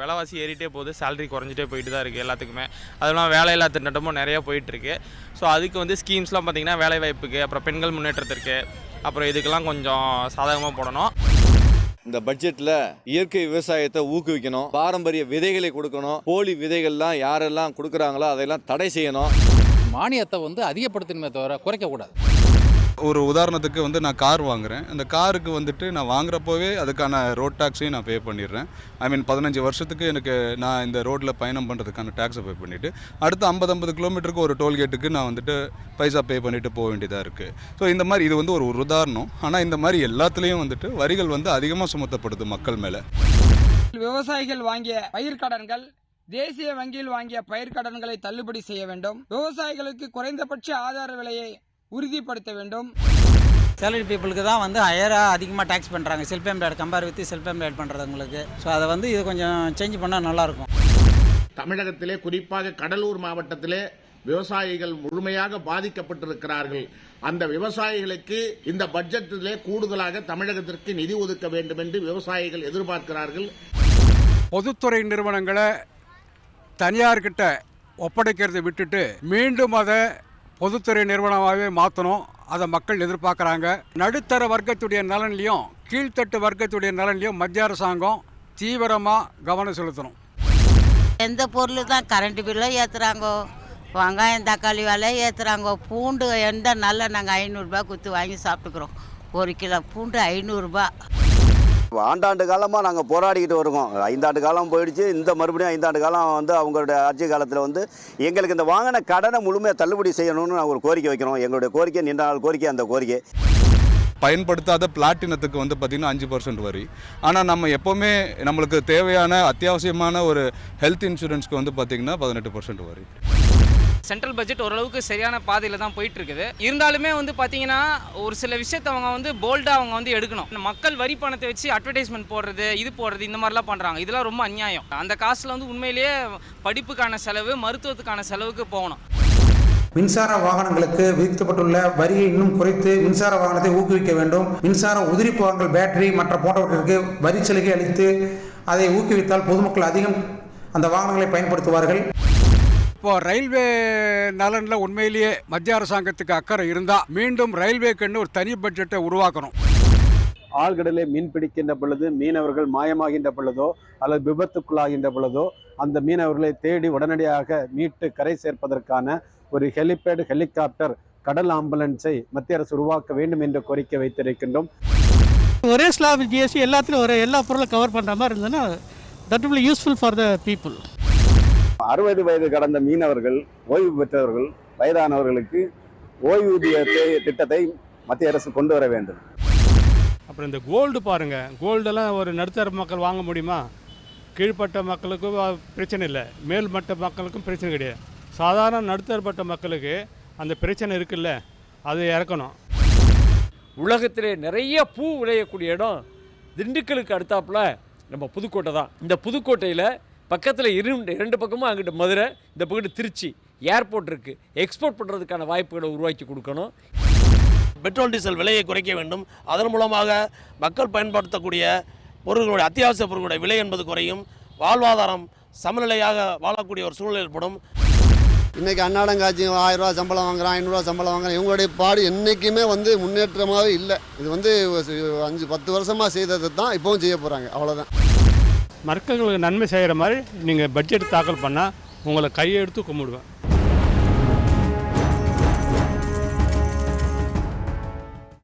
விலைவாசி ஏறிட்டே போகுது, சேலரி குறைஞ்சிட்டே போயிட்டு தான் இருக்குது எல்லாத்துக்குமே. அதெல்லாம் வேலையில்லா திண்டாட்டமும் நிறையா போயிட்டுருக்கு. ஸோ அதுக்கு வந்து ஸ்கீம்ஸ்லாம் பார்த்திங்கன்னா வேலைவாய்ப்புக்கு, அப்புறம் பெண்கள் முன்னேற்றத்திற்கு, அப்புறம் இதுக்கெல்லாம் கொஞ்சம் சாதகமாக போடணும். இந்த பட்ஜெட்டில் இயற்கை விவசாயத்தை ஊக்குவிக்கணும், பாரம்பரிய விதைகளை கொடுக்கணும், போலி விதைகள்லாம் யாரெல்லாம் கொடுக்குறாங்களோ அதையெல்லாம் தடை செய்யணும். மானியத்தை வந்து அதிகப்படுத்தணுமே தவிர குறைக்கக்கூடாது. ஒரு உதாரணத்துக்கு வந்து நான் கார் வாங்குகிறேன். அந்த காருக்கு வந்துட்டு நான் வாங்குறப்போவே அதுக்கான ரோட் டேக்ஸையும் நான் பே பண்ணிடுறேன். 15 வருஷத்துக்கு எனக்கு நான் இந்த ரோட்டில் பயணம் பண்ணுறதுக்கான டேக்ஸை பே பண்ணிவிட்டு அடுத்து 50 கிலோமீட்டருக்கு ஒரு டோல்கேட்டுக்கு நான் வந்துட்டு பைசா பே பண்ணிவிட்டு போக வேண்டியதாக இருக்குது. ஸோ இந்த மாதிரி இது வந்து ஒரு உதாரணம். ஆனால் இந்த மாதிரி எல்லாத்துலேயும் வந்துட்டு வரிகள் வந்து அதிகமாக சுமத்தப்படுது மக்கள் மேலே. விவசாயிகள் வாங்கிய பயிர்க்கடன்கள் தேசிய வங்கியில் வாங்கிய பயிர்க்கடன்களை தள்ளுபடி செய்ய வேண்டும். விவசாயிகளுக்கு குறைந்தபட்ச ஆதார விலையை உறுதிப்படுத்த வேண்டும். சேலரி பீப்புளுக்கு தான் வந்து ஹையராக அதிகமாக டேக்ஸ் பண்ணுறாங்க, self employed compare with self employed பண்ணுறவங்களுக்கு. ஸோ அதை வந்து இது கொஞ்சம் சேஞ்ச் பண்ணால் நல்லாயிருக்கும். தமிழகத்திலே குறிப்பாக கடலூர் மாவட்டத்திலே விவசாயிகள் முழுமையாக பாதிக்கப்பட்டிருக்கிறார்கள். அந்த விவசாயிகளுக்கு இந்த பட்ஜெட்டிலே கூடுதலாக தமிழகத்திற்கு நிதி ஒதுக்க வேண்டும் என்று விவசாயிகள் எதிர்பார்க்கிறார்கள். பொதுத்துறை நிறுவனங்களை தனியார்கிட்ட ஒப்படைக்கிறதை விட்டுட்டு மீண்டும் அதை பொதுத்துறை நிறுவனமாகவே மாற்றணும். அதை மக்கள் எதிர்பார்க்குறாங்க. நடுத்தர வர்க்கத்துடைய நலன்லையும் கீழ்த்தட்டு வர்க்கத்துடைய நலன்லையும் மத்திய அரசாங்கம் தீவிரமாக கவனம் செலுத்தணும். எந்த பொருள் தான் கரண்ட் பில்லை ஏற்றுறாங்கோ, வெங்காயம் தக்காளி விலை ஏற்றுறாங்கோ, பூண்டு எந்த நல்ல நாங்கள் 500 ரூபாய் கொடுத்து வாங்கி சாப்பிட்டுக்கிறோம். 1 கிலோ பூண்டு 500 ரூபாய். ஆண்டாண்டு காலமாக நாங்கள் போராடிக்கிட்டு வருவோம். 5 ஆண்டு காலம் போயிடுச்சு. இந்த மறுபடியும் 5 ஆண்டு காலம் வந்து அவங்களுடைய ஆட்சி காலத்தில் வந்து எங்களுக்கு இந்த வாங்கின கடனை முழுமையாக தள்ளுபடி செய்யணும்னு நாங்கள் ஒரு கோரிக்கை வைக்கிறோம். எங்களுடைய கோரிக்கை நீண்ட நாள் கோரிக்கை. அந்த கோரிக்கை பயன்படுத்தாத பிளாட்டினத்துக்கு வந்து பார்த்திங்கன்னா 5% வரி. ஆனால் நம்ம எப்போவுமே நம்மளுக்கு தேவையான அத்தியாவசியமான ஒரு ஹெல்த் இன்சூரன்ஸ்க்கு வந்து பார்த்திங்கன்னா 18% வரி. சென்ட்ரல் பட்ஜெட் ஓரளவுக்கு சரியான பாதையில் தான் போயிட்டு இருக்குது. இருந்தாலுமே வந்து பார்த்தீங்கன்னா ஒரு சில விஷயத்தை அவங்க வந்து போல்டாக அவங்க வந்து எடுக்கணும். மக்கள் வரி பணத்தை வச்சு அட்வர்டைஸ்மெண்ட் போடுறது, இது போடுறது, இந்த மாதிரிலாம் பண்ணுறாங்க. இதெல்லாம் ரொம்ப அநியாயம். அந்த காசில் வந்து உண்மையிலேயே படிப்புக்கான செலவு, மருத்துவத்துக்கான செலவுக்கு போகணும். மின்சார வாகனங்களுக்கு விதிக்கப்பட்டுள்ள வரியை இன்னும் குறைத்து மின்சார வாகனத்தை ஊக்குவிக்க வேண்டும். மின்சார உதிரி பாகங்கள், பேட்டரி மற்ற போன்றவற்றிற்கு வரி சலுகை அளித்து அதை ஊக்குவித்தால் பொதுமக்கள் அதிகம் அந்த வாகனங்களை பயன்படுத்துவார்கள். இப்போ ரயில்வே நலனில் உண்மையிலேயே மத்திய அரசாங்கத்துக்கு அக்கறை இருந்தால் மீண்டும் ரயில்வேக்குன்னு ஒரு தனி பட்ஜெட்டை உருவாக்கணும். ஆழ்கடலை மீன் பிடிக்கின்ற பொழுது மீனவர்கள் மாயமாகின்ற பொழுதோ அல்லது விபத்துக்குள்ளாகின்ற பொழுதோ அந்த மீனவர்களை தேடி உடனடியாக மீட்டு கரை சேர்ப்பதற்கான ஒரு ஹெலிபேட், ஹெலிகாப்டர், கடல் ஆம்புலன்ஸை மத்திய அரசு உருவாக்க வேண்டும் என்ற கோரிக்கை வைத்திருக்கின்றோம். ஒரே ஸ்லாப் ஜிஎஸ்டி எல்லாத்துலையும் எல்லா பொருளும் கவர் பண்ணுற மாதிரி இருந்ததுன்னா that will be useful for the people. 60 வயது கடந்த மீனவர்கள், ஓய்வு பெற்றவர்கள், வயதானவர்களுக்கு ஓய்வூதிய திட்டத்தை மத்திய அரசு கொண்டு வர வேண்டும். அப்புறம் இந்த கோல்டு பாருங்கள், கோல்டெல்லாம் ஒரு நடுத்தர மக்கள் வாங்க முடியுமா? கீழ்ப்பட்ட மக்களுக்கும் பிரச்சனை இல்லை, மேல்மட்ட மக்களுக்கும் பிரச்சனை கிடையாது. சாதாரண நடுத்தரப்பட்ட மக்களுக்கு அந்த பிரச்சனை இருக்குல்ல, அதை இறக்கணும். உலகத்திலே நிறைய பூ விளையக்கூடிய இடம் திண்டுக்கலுக்கு அடுத்தாப்புல நம்ம புதுக்கோட்டை தான். இந்த புதுக்கோட்டையில் பக்கத்தில் 2 பக்கமும் அங்கிட்டு மதுரை, இந்த பக்கத்து திருச்சி ஏர்போர்ட் இருக்குது. எக்ஸ்போர்ட் பண்ணுறதுக்கான வாய்ப்புகளை உருவாக்கி கொடுக்கணும். பெட்ரோல் டீசல் விலையை குறைக்க வேண்டும். அதன் மூலமாக மக்கள் பயன்படுத்தக்கூடிய பொருட்களுடைய அத்தியாவசிய பொருட்களுடைய விலை என்பது குறையும். வாழ்வாதாரம் சமநிலையாக வாழக்கூடிய ஒரு சூழ்நிலை ஏற்படும். இன்றைக்கி அன்னாடங்காட்சி 1000 ரூபா சம்பளம் வாங்குறான், 500 ரூபா சம்பளம் வாங்குறான். இவங்களுடைய பாடு என்றைக்குமே வந்து முன்னேற்றமாகவே இல்லை. இது வந்து 5-10 வருஷமாக செய்தது தான் இப்போவும் செய்ய போகிறாங்க, அவ்வளோதான். மக்களுக்கு நன்மை செய்கிற மாதிரி நீங்கள் பட்ஜெட் தாக்கல் பண்ணால் உங்களை கையெடுத்து கும்பிடுவேன்.